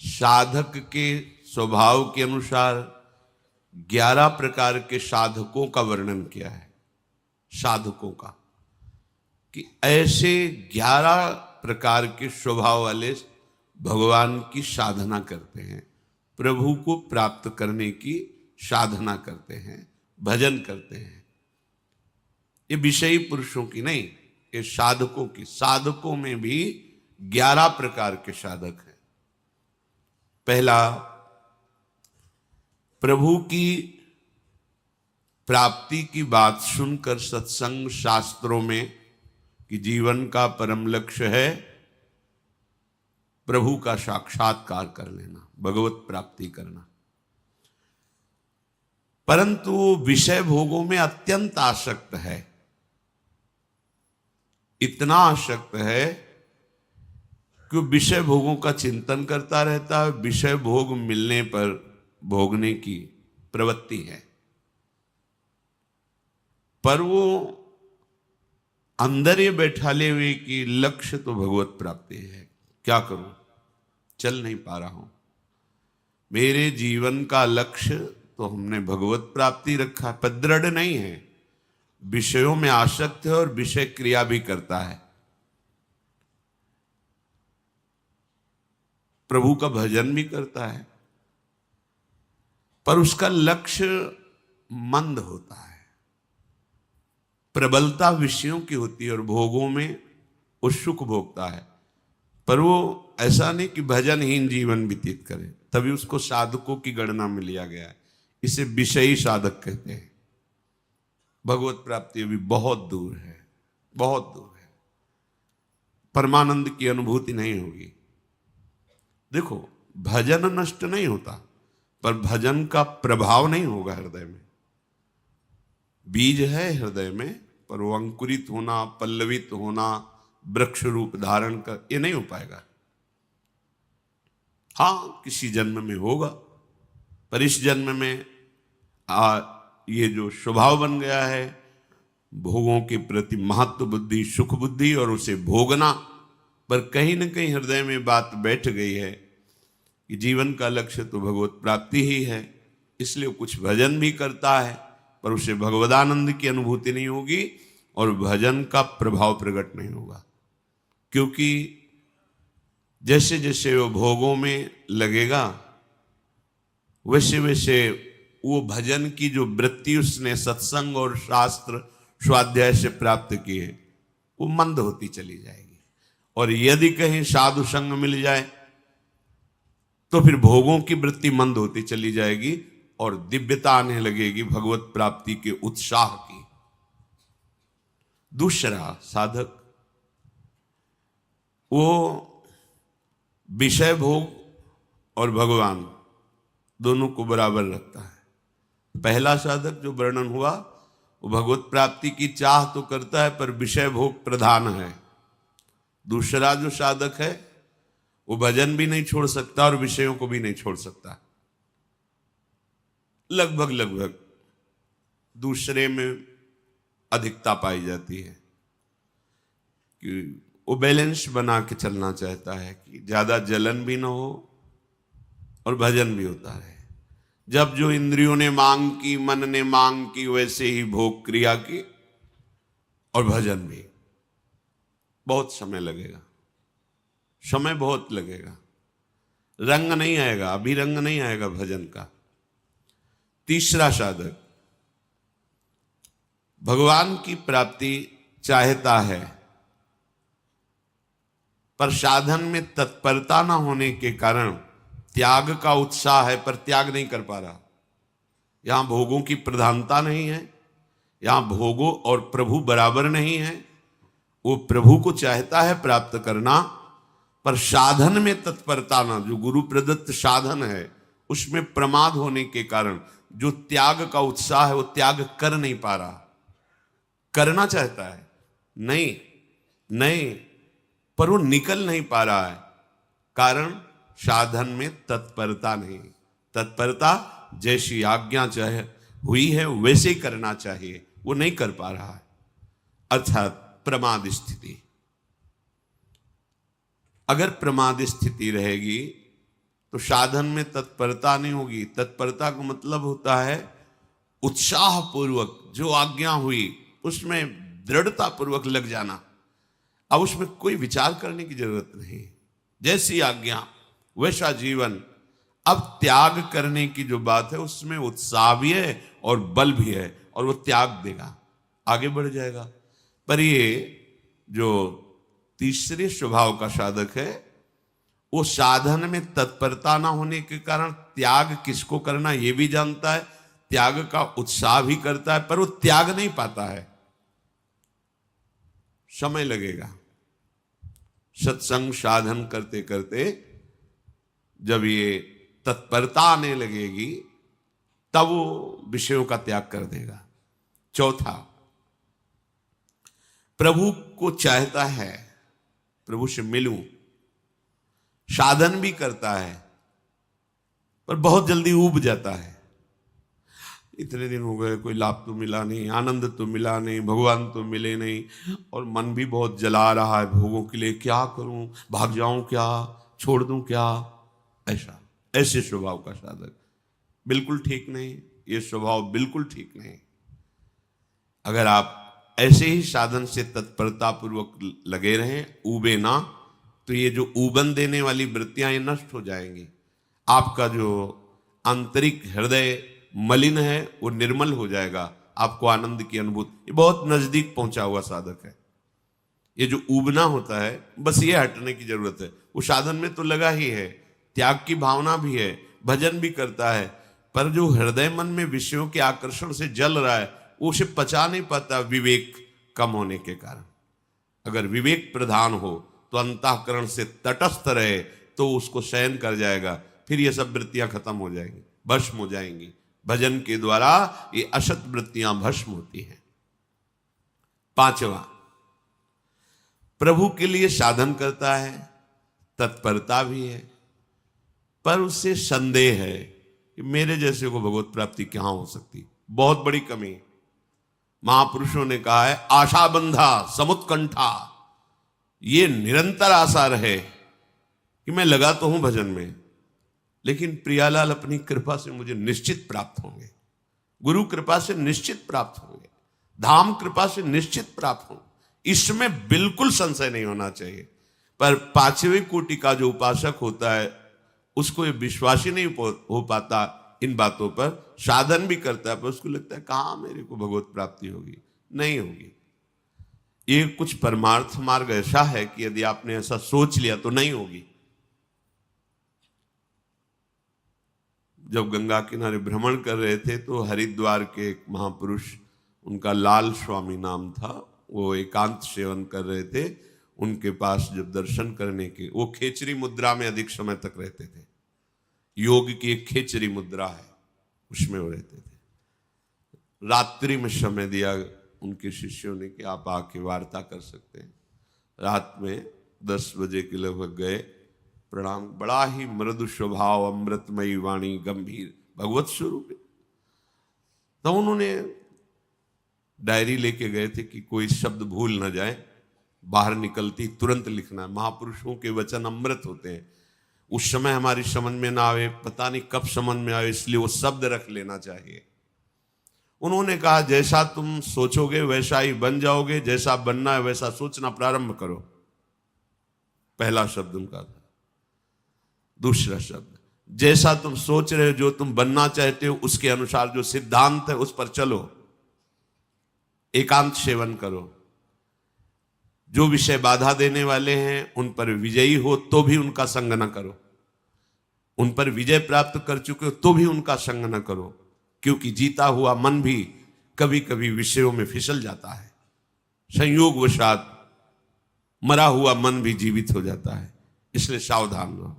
साधक के स्वभाव के अनुसार 11 प्रकार के साधकों का वर्णन किया है। साधकों का कि ऐसे 11 प्रकार के स्वभाव वाले भगवान की साधना करते हैं, प्रभु को प्राप्त करने की साधना करते हैं, भजन करते हैं। ये विषयी पुरुषों की नहीं, ये साधकों की। साधकों में भी 11 प्रकार के साधक हैं। पहला, प्रभु की प्राप्ति की बात सुनकर सत्संग शास्त्रों में कि जीवन का परम लक्ष्य है प्रभु का साक्षात्कार कर लेना, भगवत प्राप्ति करना, परंतु वो विषय भोगों में अत्यंत आसक्त है। इतना आसक्त है कि विषय भोगों का चिंतन करता रहता है, विषय भोग मिलने पर भोगने की प्रवृत्ति है, पर वो अंदर ये बैठाले हुए कि लक्ष्य तो भगवत प्राप्ति है, क्या करूं, चल नहीं पा रहा हूं। मेरे जीवन का लक्ष्य तो हमने भगवत प्राप्ति रखा, पर दृढ़ नहीं है, विषयों में आसक्त है और विषय क्रिया भी करता है। प्रभु का भजन भी करता है, पर उसका लक्ष्य मंद होता है, प्रबलता विषयों की होती है और भोगों में वो सुख भोगता है। पर वो ऐसा नहीं कि भजनहीन जीवन व्यतीत करे, तभी उसको साधकों की गणना में लिया गया है। इसे विषयी साधक कहते हैं। भगवत प्राप्ति अभी बहुत दूर है, बहुत दूर है, परमानंद की अनुभूति नहीं होगी। देखो, भजन नष्ट नहीं होता, पर भजन का प्रभाव नहीं होगा हृदय में। बीज है हृदय में, पर वो अंकुरित होना, पल्लवित होना, वृक्ष रूप धारण कर, ये नहीं हो पाएगा। हाँ, किसी जन्म में होगा, पर इस जन्म में ये जो स्वभाव बन गया है भोगों के प्रति महत्व बुद्धि, सुख बुद्धि और उसे भोगना, पर कहीं न कहीं हृदय में बात बैठ गई है कि जीवन का लक्ष्य तो भगवत प्राप्ति ही है। इसलिए कुछ भजन भी करता है, पर उसे भगवदानंद की अनुभूति नहीं होगी और भजन का प्रभाव प्रकट नहीं होगा। क्योंकि जैसे जैसे वो भोगों में लगेगा, वैसे वैसे वो भजन की जो वृत्ति उसने सत्संग और शास्त्र स्वाध्याय से प्राप्त की है, वो मंद होती चली जाएगी। और यदि कहीं साधु संग मिल जाए तो फिर भोगों की वृत्ति मंद होती चली जाएगी और दिव्यता आने लगेगी भगवत प्राप्ति के उत्साह की। दूसरा साधक, वो विषय भोग और भगवान दोनों को बराबर रखता है। पहला साधक जो वर्णन हुआ वो भगवत प्राप्ति की चाह तो करता है, पर विषय भोग प्रधान है। दूसरा जो साधक है वो भजन भी नहीं छोड़ सकता और विषयों को भी नहीं छोड़ सकता। लगभग दूसरे में अधिकता पाई जाती है कि वो बैलेंस बना के चलना चाहता है कि ज्यादा जलन भी ना हो और भजन भी होता रहे। जब जो इंद्रियों ने मांग की, मन ने मांग की, वैसे ही भोग क्रिया की और भजन भी। बहुत समय लगेगा, समय बहुत लगेगा, रंग नहीं आएगा, अभी रंग नहीं आएगा भजन का। तीसरा साधक भगवान की प्राप्ति चाहता है, पर साधन में तत्परता न होने के कारण त्याग का उत्साह है, पर त्याग नहीं कर पा रहा। यहां भोगों की प्रधानता नहीं है, यहां भोगों और प्रभु बराबर नहीं है। वो प्रभु को चाहता है प्राप्त करना, पर साधन में तत्परता ना, जो गुरु प्रदत्त साधन है उसमें प्रमाद होने के कारण जो त्याग का उत्साह है वो त्याग कर नहीं पा रहा। करना चाहता है, नहीं, पर वो निकल नहीं पा रहा है। कारण साधन में तत्परता नहीं। तत्परता जैसी आज्ञा चाहे हुई है वैसे ही करना चाहिए, वो नहीं कर पा रहा है, अर्थात प्रमाद स्थिति। अगर प्रमाद स्थिति रहेगी तो साधन में तत्परता नहीं होगी। तत्परता का मतलब होता है उत्साह पूर्वक जो आज्ञा हुई उसमें दृढ़ता पूर्वक लग जाना। अब उसमें कोई विचार करने की जरूरत नहीं, जैसी आज्ञा वैसा जीवन। अब त्याग करने की जो बात है उसमें उत्साह भी है और बल भी है, और वो त्याग देगा, आगे बढ़ जाएगा। पर ये जो तीसरे स्वभाव का साधक है वो साधन में तत्परता ना होने के कारण त्याग किसको करना ये भी जानता है, त्याग का उत्साह भी करता है, पर वो त्याग नहीं पाता है, समय लगेगा। सत्संग साधन करते करते जब ये तत्परता आने लगेगी तब वो विषयों का त्याग कर देगा। चौथा, प्रभु को चाहता है, प्रभु से मिलूं, साधन भी करता है पर बहुत जल्दी ऊब जाता है। इतने दिन हो गए, कोई लाभ तो मिला नहीं, आनंद तो मिला नहीं, भगवान तो मिले नहीं, और मन भी बहुत जला रहा है भोगों के लिए। क्या करूं, भाग जाऊं क्या, छोड़ दूं क्या? ऐसे स्वभाव का साधक बिल्कुल ठीक नहीं। ये स्वभाव बिल्कुल ठीक नहीं। अगर आप ऐसे ही साधन से तत्परता पूर्वक लगे रहें, ऊबे ना, तो ये जो ऊबन देने वाली वृत्तियां ये नष्ट हो जाएंगी। आपका जो आंतरिक हृदय मलिन है वो निर्मल हो जाएगा, आपको आनंद की अनुभूति। ये बहुत नजदीक पहुंचा हुआ साधक है। ये जो ऊबना होता है बस ये हटने की जरूरत है। वो साधन में तो लगा ही है, त्याग की भावना भी है, भजन भी करता है, पर जो हृदय मन में विषयों के आकर्षण से जल रहा है वो उसे पचा नहीं पाता, विवेक कम होने के कारण। अगर विवेक प्रधान हो तो अंतःकरण से तटस्थ रहे तो उसको सहन कर जाएगा, फिर ये सब वृत्तियां खत्म हो जाएंगी, भस्म हो जाएंगी। भजन के द्वारा ये असत वृत्तियां भस्म होती हैं। पांचवा, प्रभु के लिए साधन करता है, तत्परता भी है, पर उससे संदेह है कि मेरे जैसे को भगवत प्राप्ति कहां हो सकती। बहुत बड़ी कमी। महापुरुषों ने कहा है, आशा बंधा समुत्कंठा, ये निरंतर आशा रहे कि मैं लगा तो हूं भजन में, लेकिन प्रियालाल अपनी कृपा से मुझे निश्चित प्राप्त होंगे, गुरु कृपा से निश्चित प्राप्त होंगे, धाम कृपा से निश्चित प्राप्त होंगे, इसमें बिल्कुल संशय नहीं होना चाहिए। पर पांचवें कोटि का जो उपासक होता है उसको ये विश्वास ही नहीं हो पाता इन बातों पर। साधन भी करता है पर उसको लगता है कहां मेरे को भगवत प्राप्ति होगी, नहीं होगी। ये कुछ परमार्थ मार्ग ऐसा है कि यदि आपने ऐसा सोच लिया तो नहीं होगी। जब गंगा किनारे भ्रमण कर रहे थे तो हरिद्वार के एक महापुरुष, उनका लाल स्वामी नाम था, वो एकांत सेवन कर रहे थे। उनके पास जब दर्शन करने के, वो खेचरी मुद्रा में अधिक समय तक रहते थे। योग की एक खेचरी मुद्रा है, उसमें वो रहते थे। रात्रि में समय दिया उनके शिष्यों ने कि आप आके वार्ता कर सकते हैं। रात में 10 बजे के लगभग गए, प्रणाम। बड़ा ही मृदु स्वभाव, अमृतमयी वाणी, गंभीर भगवत स्वरूप। तो उन्होंने डायरी लेके गए थे कि कोई शब्द भूल ना जाए, बाहर निकलती तुरंत लिखना। महापुरुषों के वचन अमृत होते हैं। उस समय हमारी समझ में ना आवे, पता नहीं कब समझ में आवे, इसलिए वो शब्द रख लेना चाहिए। उन्होंने कहा, जैसा तुम सोचोगे वैसा ही बन जाओगे, जैसा बनना है वैसा सोचना प्रारंभ करो। पहला शब्द उनका था। दूसरा शब्द, जैसा तुम सोच रहे हो, जो तुम बनना चाहते हो, उसके अनुसार जो सिद्धांत है उस पर चलो, एकांत सेवन करो। जो विषय बाधा देने वाले हैं उन पर विजयी हो तो भी उनका संग न करो, उन पर विजय प्राप्त कर चुके हो तो भी उनका संग न करो, क्योंकि जीता हुआ मन भी कभी कभी विषयों में फिसल जाता है। संयोगवशात मरा हुआ मन भी जीवित हो जाता है, इसलिए सावधान रहो।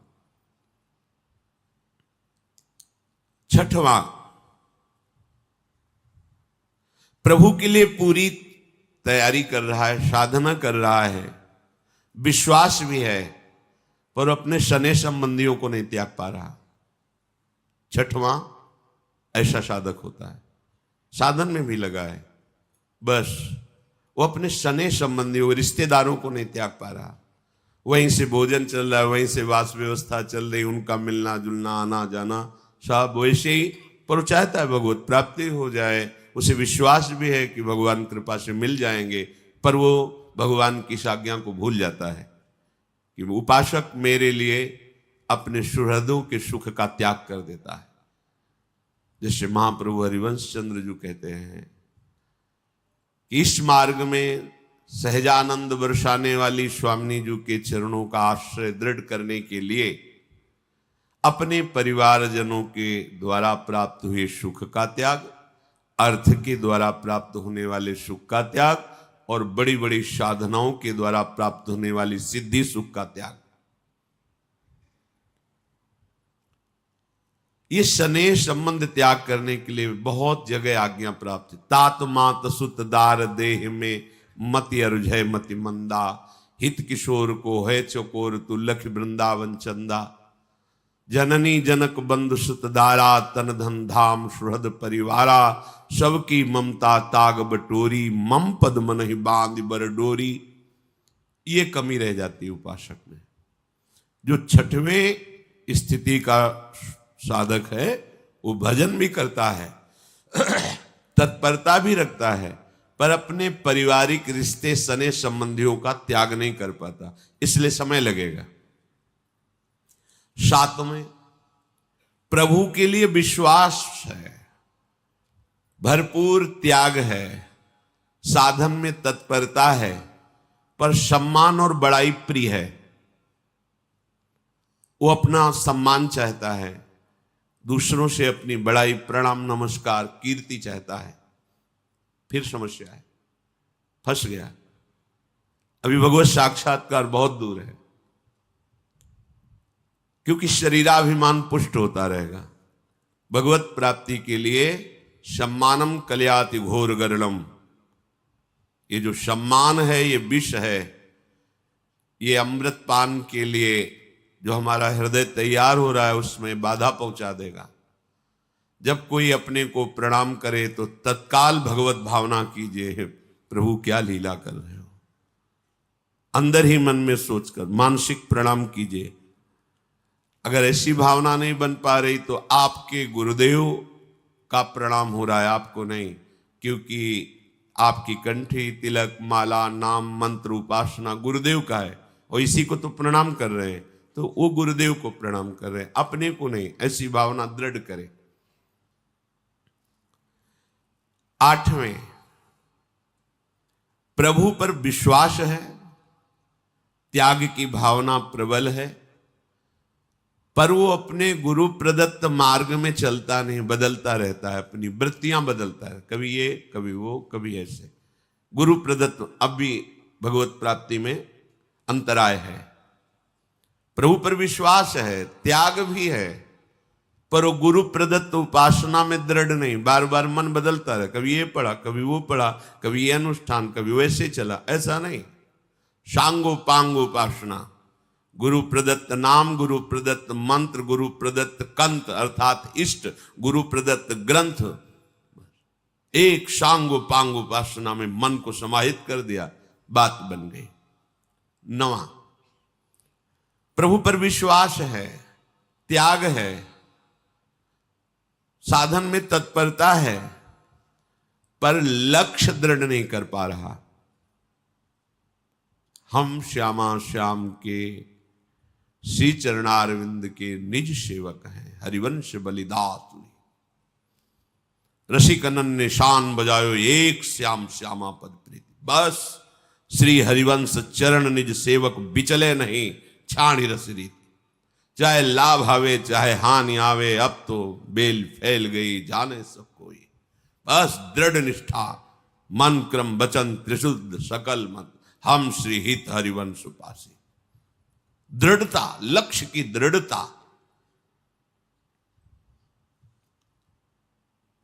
छठवां, प्रभु के लिए पूरी तैयारी कर रहा है, साधना कर रहा है, विश्वास भी है, पर अपने शने संबंधियों को नहीं त्याग पा रहा। छठवां ऐसा साधक होता है, साधन में भी लगा है, बस वो अपने शने संबंधियों, रिश्तेदारों को नहीं त्याग पा रहा। वहीं से भोजन चल रहा है, वहीं से वास व्यवस्था चल रही, उनका मिलना जुलना आना जाना सब वैसे ही। पर वो चाहता है भगवत प्राप्ति हो जाए, उसे विश्वास भी है कि भगवान कृपा से मिल जाएंगे, पर वो भगवान की इस आज्ञा को भूल जाता है कि उपासक मेरे लिए अपने सुहृदों के सुख का त्याग कर देता है। जैसे महाप्रभु हरिवंश चंद्र जी कहते हैं कि इस मार्ग में सहजानंद बरसाने वाली स्वामी जी के चरणों का आश्रय दृढ़ करने के लिए अपने परिवारजनों के द्वारा प्राप्त हुए सुख का त्याग, अर्थ के द्वारा प्राप्त होने वाले सुख का त्याग और बड़ी बड़ी साधनाओं के द्वारा प्राप्त होने वाली सिद्धि सुख का त्याग, ये स्नेह संबंध त्याग करने के लिए बहुत जगह आज्ञा प्राप्त है। तात मात सुत दार देह में मति अरुझय मति मंदा, हित किशोर को है चकोर तू लख वृंदावन चंदा, जननी जनक बंधु सुत दारा तन धन धाम सुहृद परिवारा, सबकी ममता ताग बटोरी मम पद मन ही बांध बर डोरी। ये कमी रह जाती है उपासक में। जो छठवें स्थिति का साधक है वो भजन भी करता है, तत्परता भी रखता है, पर अपने पारिवारिक रिश्ते सने संबंधियों का त्याग नहीं कर पाता, इसलिए समय लगेगा। सातवें, प्रभु के लिए विश्वास है, भरपूर त्याग है, साधन में तत्परता है, पर सम्मान और बड़ाई प्रिय है। वो अपना सम्मान चाहता है, दूसरों से अपनी बड़ाई प्रणाम नमस्कार कीर्ति चाहता है। फिर समस्या है, फंस गया। अभी भगवत साक्षात्कार बहुत दूर है, क्योंकि शरीराभिमान पुष्ट होता रहेगा। भगवत प्राप्ति के लिए सम्मानम कल्याति घोर गरलम, ये जो सम्मान है ये विष है, ये अमृत पान के लिए जो हमारा हृदय तैयार हो रहा है उसमें बाधा पहुंचा देगा। जब कोई अपने को प्रणाम करे तो तत्काल भगवत भावना कीजिए, प्रभु क्या लीला कर रहे हो, अंदर ही मन में सोचकर मानसिक प्रणाम कीजिए। अगर ऐसी भावना नहीं बन पा रही तो आपके गुरुदेव का प्रणाम हो रहा है, आपको नहीं, क्योंकि आपकी कंठी तिलक माला नाम मंत्र उपासना गुरुदेव का है और इसी को तो प्रणाम कर रहे हैं, तो वो गुरुदेव को प्रणाम कर रहे हैं, अपने को नहीं। ऐसी भावना दृढ़ करें। आठवें, प्रभु पर विश्वास है, त्याग की भावना प्रबल है, पर वो अपने गुरु प्रदत्त मार्ग में चलता नहीं, बदलता रहता है, अपनी वृत्तियां बदलता है, कभी ये कभी वो कभी ऐसे। गुरु प्रदत्त, अब भी भगवत प्राप्ति में अंतराय है। प्रभु पर विश्वास है, त्याग भी है, पर वो गुरु प्रदत्त उपासना में दृढ़ नहीं, बार बार मन बदलता रहे, कभी ये पढ़ा कभी वो पढ़ा, कभी ये अनुष्ठान कभी वैसे चला, ऐसा नहीं। सांगो पांग उपासना, गुरु प्रदत्त नाम, गुरु प्रदत्त मंत्र, गुरु प्रदत्त कंत अर्थात इष्ट, गुरु प्रदत्त ग्रंथ, एक सांगो पांग उपासना में मन को समाहित कर दिया, बात बन गई। नवा, प्रभु पर विश्वास है, त्याग है, साधन में तत्परता है, पर लक्ष्य दृढ़ नहीं कर पा रहा। हम श्यामा श्याम के श्री चरणारविंद के निज सेवक हैं, हरिवंश बलिदास रसिक अनन्य शान बजायो एक श्याम श्यामा पद प्रीति। बस श्री हरिवंश चरण निज सेवक बिचले नहीं, छाणी रस रीति। चाहे लाभ आवे चाहे हानि आवे, अब तो बेल फैल गई जाने सब कोई। बस दृढ़ निष्ठा, मन क्रम वचन त्रिशुद्ध सकल मत, हम श्री हित हरिवंश उपासी। दृढ़ता, लक्ष्य की दृढ़ता।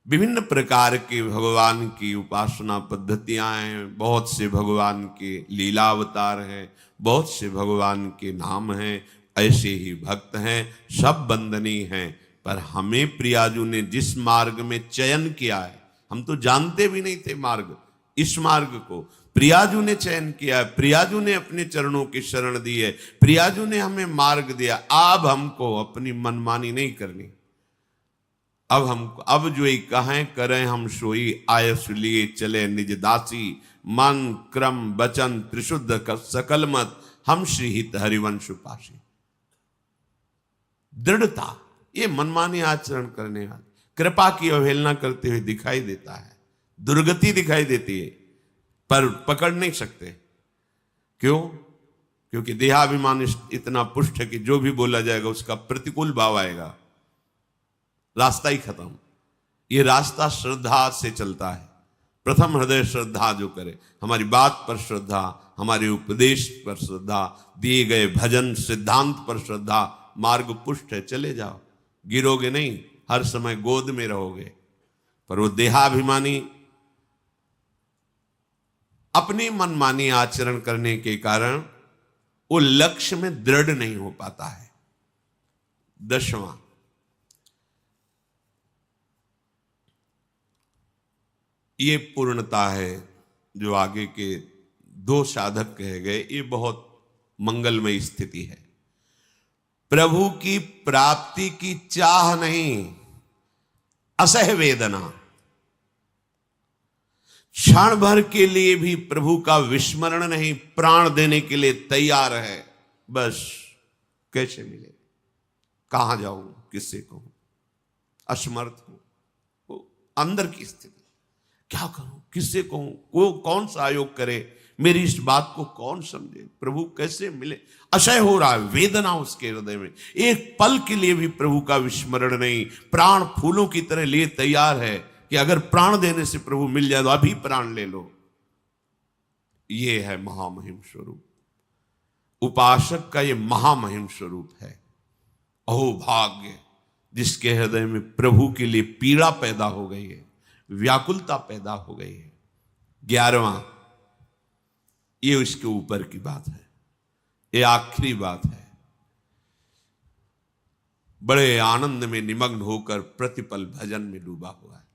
विभिन्न प्रकार के भगवान की उपासना पद्धतियां हैं, बहुत से भगवान के लीलावतार हैं, बहुत से भगवान के नाम हैं, ऐसे ही भक्त हैं, सब वंदनीय हैं। पर हमें प्रियाजू ने जिस मार्ग में चयन किया है, हम तो जानते भी नहीं थे मार्ग, इस मार्ग को प्रियाजू ने चयन किया, प्रियाजू ने अपने चरणों की शरण दी है, प्रियाजू ने हमें मार्ग दिया। अब हमको अपनी मनमानी नहीं करनी। अब जो कहें करें हम सोई, आयस लिए चले निज दासी, मन क्रम वचन त्रिशुद्ध सकल मत, हम श्रीहित हरिवंश पासी। दृढ़ता, ये मनमानी आचरण करने वाले कृपा की अवहेलना करते हुए दिखाई देता है, दुर्गति दिखाई देती है, पर पकड़ नहीं सकते। क्यों? क्योंकि देहाभिमान इतना पुष्ट है कि जो भी बोला जाएगा उसका प्रतिकूल भाव आएगा, रास्ता ही खत्म। ये रास्ता श्रद्धा से चलता है। प्रथम हृदय श्रद्धा जो करे, हमारी बात पर श्रद्धा, हमारे उपदेश पर श्रद्धा, दिए गए भजन सिद्धांत पर श्रद्धा, मार्ग पुष्ट है, चले जाओ, गिरोगे नहीं, हर समय गोद में रहोगे। पर वो देहाभिमानी अपनी मनमानी आचरण करने के कारण वो लक्ष्य में दृढ़ नहीं हो पाता है। 10वां, ये पूर्णता है जो आगे के 2 साधक कहे गए, ये बहुत मंगलमय स्थिति है। प्रभु की प्राप्ति की चाह नहीं, असह वेदना, क्षण भर के लिए भी प्रभु का विस्मरण नहीं, प्राण देने के लिए तैयार है। बस कैसे मिले, कहां जाऊं, किससे कहूं, असमर्थ हूं, वो अंदर की स्थिति, क्या करूं, किससे कहूं, वो कौन सा आयोग करे, मेरी इस बात को कौन समझे, प्रभु कैसे मिले, असह्य हो रहा है, वेदना उसके हृदय में। एक पल के लिए भी प्रभु का विस्मरण नहीं, प्राण फूलों की तरह लिए तैयार है कि अगर प्राण देने से प्रभु मिल जाए तो अभी प्राण ले लो। ये है महामहिम स्वरूप, उपासक का ये महामहिम स्वरूप है। अहो भाग्य जिसके हृदय में प्रभु के लिए पीड़ा पैदा हो गई है, व्याकुलता पैदा हो गई है। 11वां, ये उसके ऊपर की बात है, ये आखिरी बात है। बड़े आनंद में निमग्न होकर प्रतिपल भजन में डूबा हुआ है,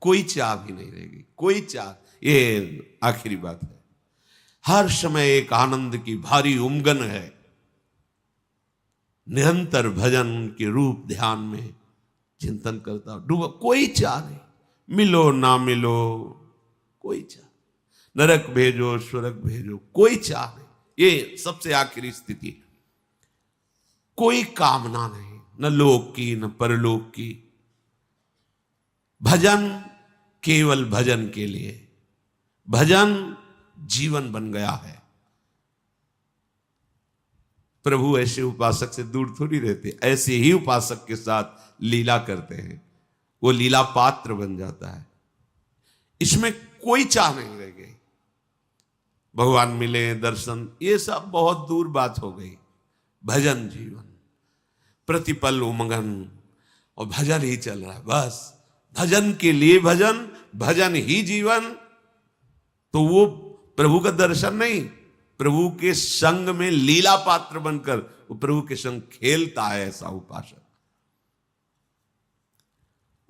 कोई चाह भी नहीं रहेगी, कोई चाह, ये आखिरी बात है। हर समय एक आनंद की भारी उमगन है, निरंतर भजन के रूप ध्यान में चिंतन करता डूबा, कोई चाह नहीं, मिलो ना मिलो कोई चाह, नरक भेजो स्वर्ग भेजो कोई चाह नहीं, ये सबसे आखिरी स्थिति। कोई कामना नहीं, न लोक की न परलोक की, भजन केवल भजन के लिए, भजन जीवन बन गया है। प्रभु ऐसे उपासक से दूर थोड़ी रहते, ऐसे ही उपासक के साथ लीला करते हैं, वो लीला पात्र बन जाता है। इसमें कोई चाह नहीं रह गई, भगवान मिले दर्शन, ये सब बहुत दूर बात हो गई। भजन जीवन, प्रतिपल उमंगन, और भजन ही चल रहा है, बस भजन के लिए भजन, भजन ही जीवन। तो वो प्रभु का दर्शन नहीं, प्रभु के संग में लीला पात्र बनकर वो प्रभु के संग खेलता है, ऐसा उपासक।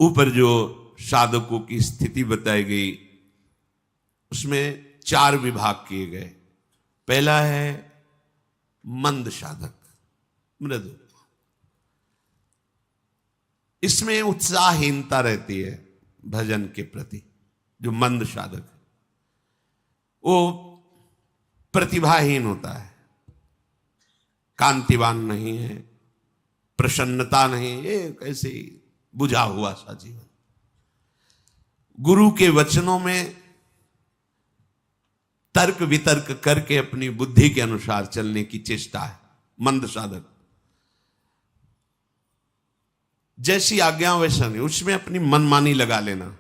ऊपर जो साधकों की स्थिति बताई गई उसमें 4 विभाग किए गए। पहला है मंद साधक, मृदु, इसमें उत्साहहीनता रहती है भजन के प्रति। जो मंद साधक है वो प्रतिभाहीन होता है, कांतिवान नहीं है, प्रसन्नता नहीं, ये कैसे बुझा हुआ सा जीवन। गुरु के वचनों में तर्क वितर्क करके अपनी बुद्धि के अनुसार चलने की चेष्टा है मंद साधक। जैसी आज्ञा वैसा नहीं, उसमें अपनी मनमानी लगा लेना,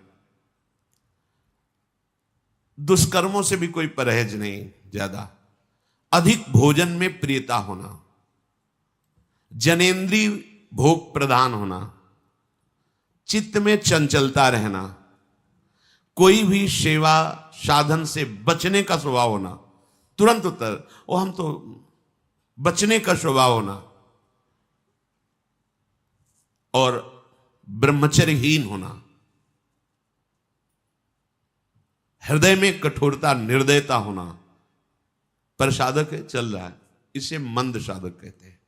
दुष्कर्मों से भी कोई परहेज नहीं, ज्यादा अधिक भोजन में प्रियता होना, जनेन्द्रीय भोग प्रधान होना, चित्त में चंचलता रहना, कोई भी सेवा साधन से बचने का स्वभाव होना, तुरंत उत्तर वो हम तो बचने का स्वभाव होना, और ब्रह्मचर्यहीन होना हृदय में कठोरता, निर्दयता होना, पर साधक है, चल रहा है, इसे मंद साधक कहते हैं।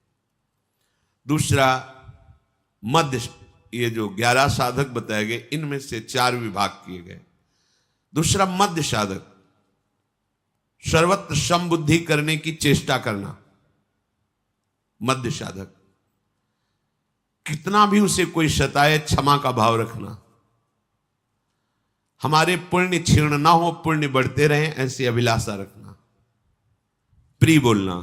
दूसरा मध्य, ये जो 11 साधक बताए गए इनमें से 4 विभाग किए गए। दूसरा मध्य साधक, सर्वत्र समबुद्धि करने की चेष्टा करना, मध्य साधक। कितना भी उसे कोई सताए, क्षमा का भाव रखना, हमारे पुण्य क्षीण ना हो, पुण्य बढ़ते रहें, ऐसी अभिलाषा रखना, प्रिय बोलना,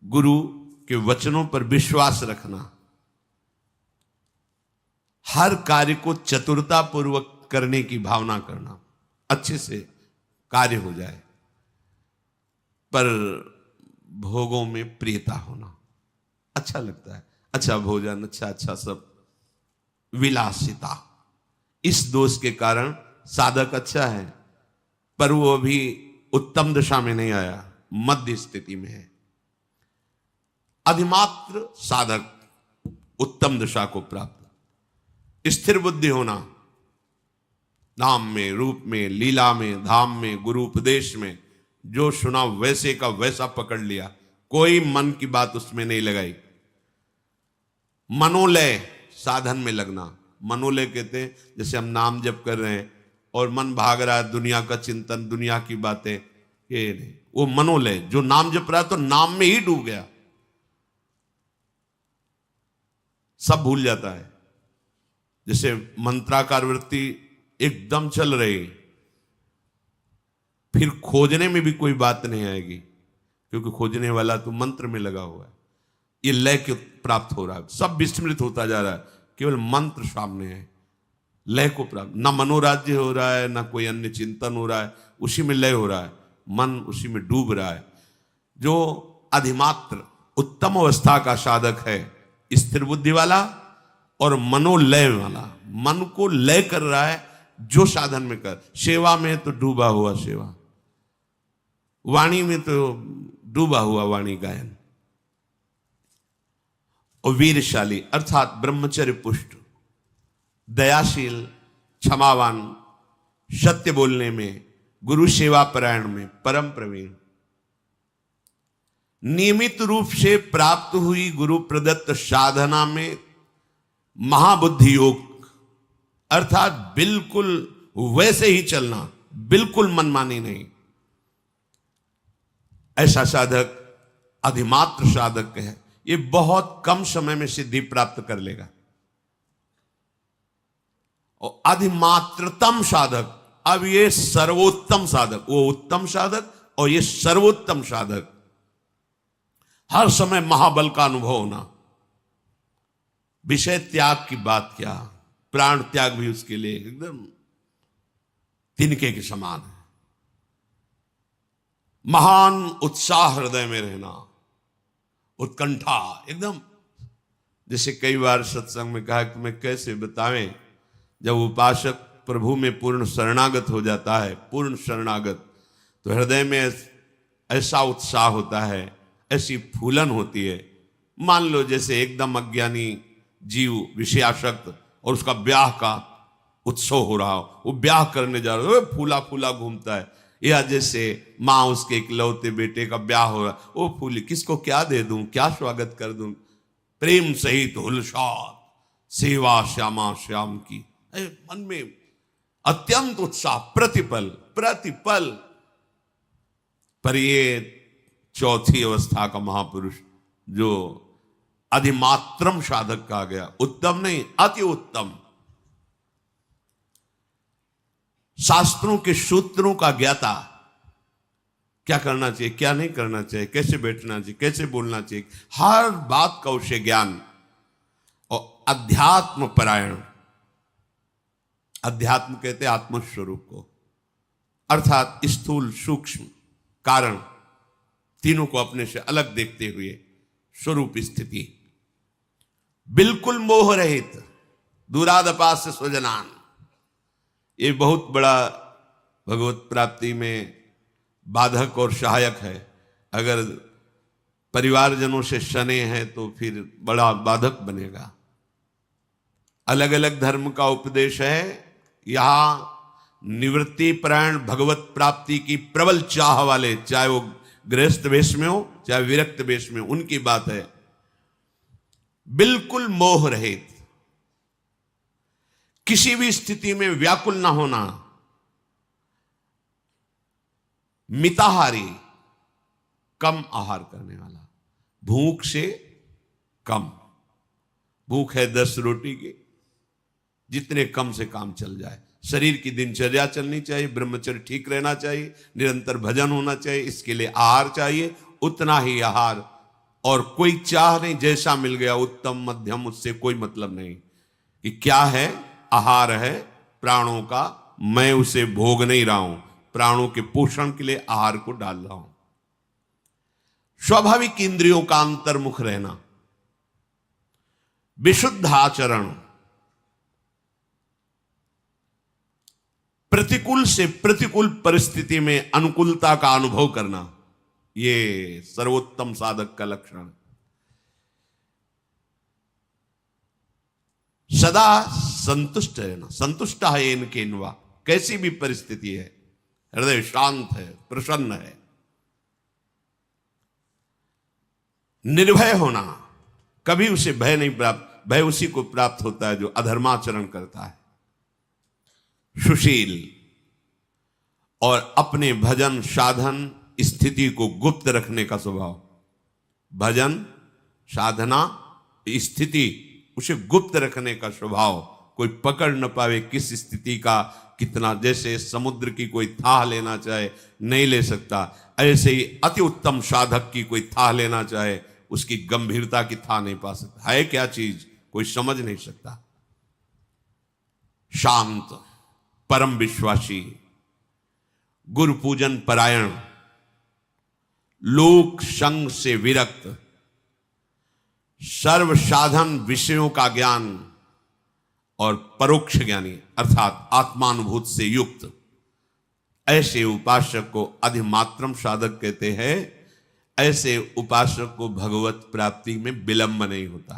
गुरु के वचनों पर विश्वास रखना, हर कार्य को चतुरता पूर्वक करने की भावना करना, अच्छे से कार्य हो जाए, पर भोगों में प्रियता होना, अच्छा लगता है, अच्छा भोजन, अच्छा सब, विलासिता, इस दोष के कारण साधक अच्छा है पर वो अभी उत्तम दशा में नहीं आया, मध्य स्थिति में है। अधिमात्र साधक उत्तम दशा को प्राप्त, स्थिर बुद्धि होना, नाम में, रूप में, लीला में, धाम में, गुरु उपदेश में, जो सुना वैसे का वैसा पकड़ लिया, कोई मन की बात उसमें नहीं लगाई। मनोलय, साधन में लगना, मनोलय कहते हैं जैसे हम नाम जप कर रहे हैं और मन भाग रहा है, दुनिया का चिंतन, दुनिया की बातें, ये नहीं, वो मनोलय। जो नाम जप रहा है तो नाम में ही डूब गया, सब भूल जाता है। जैसे मंत्राकार वृत्ति एकदम चल रही, फिर खोजने में भी कोई बात नहीं आएगी, क्योंकि खोजने वाला तो मंत्र में लगा हुआ है। ये लय के प्राप्त हो रहा है, सब विस्मृत होता जा रहा है, केवल मंत्र सामने है, लय को प्राप्त, ना मनोराज्य हो रहा है, ना कोई अन्य चिंतन हो रहा है, उसी में लय हो रहा है, मन उसी में डूब रहा है। जो अधिमात्र उत्तम अवस्था का साधक है, स्थिर बुद्धि वाला और मनोलय वाला, मन को लय कर रहा है, जो साधन में कर, सेवा में तो डूबा हुआ सेवा, वाणी में तो डूबा हुआ वाणी गायन, और वीरशाली अर्थात ब्रह्मचर्य पुष्ट, दयाशील, क्षमावान, सत्य बोलने में, गुरु सेवा परायण में परम प्रवीण, नियमित रूप से प्राप्त हुई गुरु प्रदत्त साधना में महाबुद्धि योग, अर्थात बिल्कुल वैसे ही चलना, बिल्कुल मनमानी नहीं, ऐसा साधक अधिमात्र साधक है। ये बहुत कम समय में सिद्धि प्राप्त कर लेगा। और अधिमात्रतम साधक, अब ये सर्वोत्तम साधक, वो उत्तम साधक और ये सर्वोत्तम साधक, हर समय महाबल का अनुभव होना, विषय त्याग की बात क्या, प्राण त्याग भी उसके लिए एकदम तिनके के समान है। महान उत्साह हृदय में रहना, उत्कंठा एकदम, जैसे कई बार सत्संग में कहा कि मैं कैसे बतावें, जब उपासक प्रभु में पूर्ण शरणागत हो जाता है, पूर्ण शरणागत, तो हृदय में ऐसा उत्साह होता है, ऐसी फूलन होती है। मान लो जैसे एकदम अज्ञानी जीव विषयासक्त और उसका ब्याह का उत्सव हो रहा हो, वो ब्याह करने जा रहा है, फूला फूला घूमता है, या जैसे माँ उसके इकलौते बेटे का ब्याह हो रहा, वो फूली, किसको क्या दे दूं, क्या स्वागत कर दूं, प्रेम सहित हुलसात सेवा श्यामा श्याम की, मन में अत्यंत उत्साह, प्रतिपल प्रतिपल। पर ये चौथी अवस्था का महापुरुष जो अधिमात्रम साधक कहा गया, उत्तम नहीं अति उत्तम, शास्त्रों के सूत्रों का ज्ञाता, क्या करना चाहिए, क्या नहीं करना चाहिए, कैसे बैठना चाहिए, कैसे बोलना चाहिए, हर बात का उसे ज्ञान। और अध्यात्म परायण, अध्यात्म कहते आत्मस्वरूप को, अर्थात स्थूल सूक्ष्म कारण तीनों को अपने से अलग देखते हुए स्वरूप स्थिति, बिल्कुल मोह रहित, दूरादपास्य स्वजनान, ये बहुत बड़ा भगवत प्राप्ति में बाधक और सहायक है। अगर परिवारजनों से शने हैं तो फिर बड़ा बाधक बनेगा। अलग अलग धर्म का उपदेश है, यहाँ निवृत्ति परायण भगवत प्राप्ति की प्रबल चाह वाले, चाहे वो गृहस्थ वेश में हो चाहे विरक्त वेश में, उनकी बात है। बिल्कुल मोह रहित, किसी भी स्थिति में व्याकुल ना होना, मिताहारी, कम आहार करने वाला, भूख से कम। भूख है 10 रोटी की, जितने कम से काम चल जाए। शरीर की दिनचर्या चलनी चाहिए, ब्रह्मचर्य ठीक रहना चाहिए, निरंतर भजन होना चाहिए, इसके लिए आहार चाहिए, उतना ही आहार। और कोई चाह नहीं, जैसा मिल गया उत्तम मध्यम, उससे कोई मतलब नहीं कि क्या है। आहार है प्राणों का, मैं उसे भोग नहीं रहा हूं, प्राणों के पोषण के लिए आहार को डाल रहा हूं। स्वाभाविक इंद्रियों का अंतर्मुख रहना, विशुद्ध आचरण, प्रतिकूल से प्रतिकूल परिस्थिति में अनुकूलता का अनुभव करना, यह सर्वोत्तम साधक का लक्षण। सदा संतुष्ट रहना, संतुष्ट है इनके इनवा, कैसी भी परिस्थिति है, हृदय शांत है, प्रसन्न है। निर्भय होना, कभी उसे भय नहीं प्राप्त, भय उसी को प्राप्त होता है जो अधर्माचरण करता है। सुशील, और अपने भजन साधन स्थिति को गुप्त रखने का स्वभाव। भजन साधना स्थिति, उसे गुप्त रखने का स्वभाव, कोई पकड़ न पावे किस स्थिति का कितना। जैसे समुद्र की कोई थाह लेना चाहे नहीं ले सकता, ऐसे ही अति उत्तम साधक की कोई थाह लेना चाहे उसकी गंभीरता की थाह नहीं पा सकता। है क्या चीज, कोई समझ नहीं सकता। शांत, परम विश्वासी, गुरु पूजन परायण, लोक संग से विरक्त, सर्व साधन विषयों का ज्ञान और परोक्ष ज्ञानी अर्थात आत्मानुभूत से युक्त, ऐसे उपासक को अधिमात्रम साधक कहते हैं। ऐसे उपासक को भगवत प्राप्ति में विलंब नहीं होता।